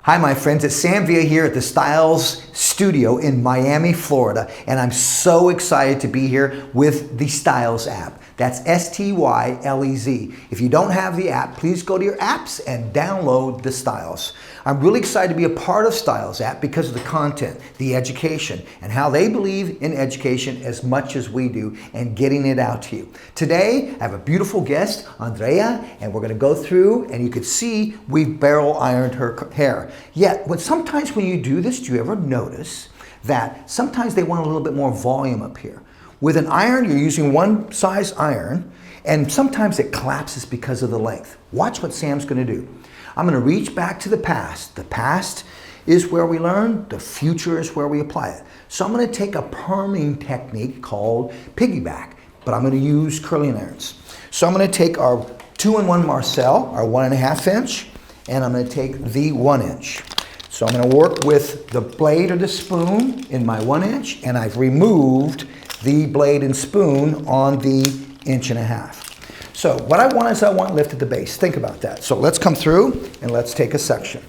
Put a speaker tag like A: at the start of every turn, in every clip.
A: Hi my friends, it's Sam Villa here at the Styles Studio in Miami, Florida, and I'm so excited to be here with the Styles app. That's S-T-Y-L-E-Z. If you don't have the app, please go to your apps and download the Styles. I'm really excited to be a part of Styles app because of the content, the education, and how they believe in education as much as we do and getting it out to you. Today, I have a beautiful guest, Andrea, and we're going to go through, and you can see we've barrel ironed her hair. Yet, sometimes when you do this, do you ever notice that sometimes they want a little bit more volume up here? With an iron, you're using one size iron, and sometimes it collapses because of the length. Watch what Sam's going to do. I'm going to reach back to the past. The past is where we learn, the future is where we apply it. So I'm going to take a perming technique called piggyback, but I'm going to use curling irons. So I'm going to take our 2-in-1 Marcel, our 1.5 inch, and I'm going to take the 1 inch. So I'm going to work with the blade or the spoon in my 1 inch, and I've removed the blade and spoon on the 1.5 inches. So what I want is I want lift at the base. Think about that. So let's come through and let's take a section.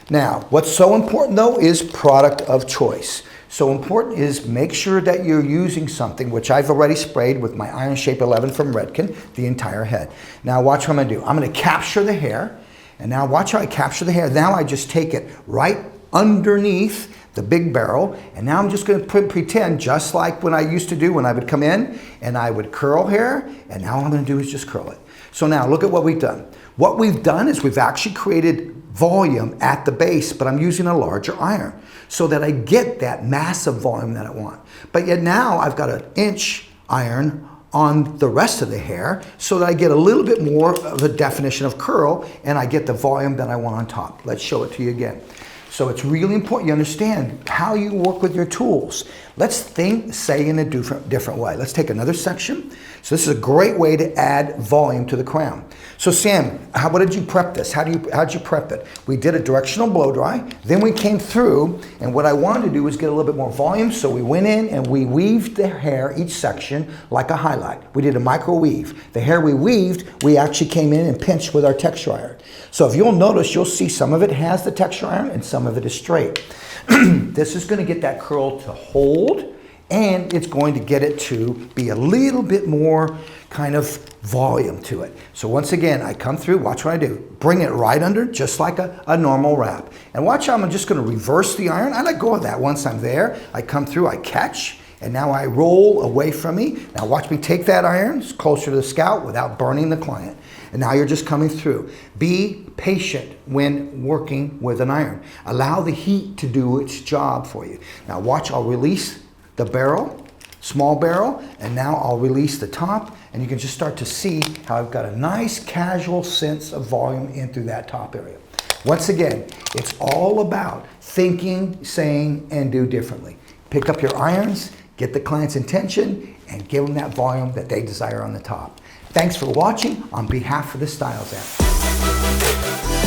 A: Now, what's so important though is product of choice. So important is make sure that you're using something, which I've already sprayed with my Iron Shape 11 from Redken, the entire head. Now watch what I'm gonna do. I'm gonna capture the hair, and now watch how I capture the hair. Now I just take it right underneath the big barrel, and now I'm just going to pretend just like when I used to do when I would come in and I would curl hair, and now all I'm going to do is just curl it. So now look at what we've done. What we've done is we've actually created volume at the base, but I'm using a larger iron so that I get that massive volume that I want. But yet now I've got an inch iron on the rest of the hair so that I get a little bit more of a definition of curl, and I get the volume that I want on top. Let's show it to you again. So it's really important you understand how you work with your tools. Let's say in a different way. Let's take another section. So this is a great way to add volume to the crown. So Sam, what did you prep this? How'd you prep it? We did a directional blow dry, then we came through, and what I wanted to do was get a little bit more volume, so we went in and we weaved the hair, each section, like a highlight. We did a micro weave. The hair we weaved, we actually came in and pinched with our texture iron. So if you'll notice, you'll see some of it has the texture iron and some of it is straight. This is going to get that curl to hold, and it's going to get it to be a little bit more kind of volume to it. So once again, I come through, watch what I do. Bring it right under, just like a normal wrap. And watch how I'm just going to reverse the iron. I let go of that once I'm there. I come through, I catch, and now I roll away from me. Now watch me take that iron closer to the scalp without burning the client. And now you're just coming through. Be patient when working with an iron. Allow the heat to do its job for you. Now watch, I'll release the barrel, small barrel, and now I'll release the top, and you can just start to see how I've got a nice casual sense of volume in through that top area. Once again, it's all about thinking, saying, and do differently. Pick up your irons, get the client's intention, and give them that volume that they desire on the top. Thanks for watching on behalf of the Styles app.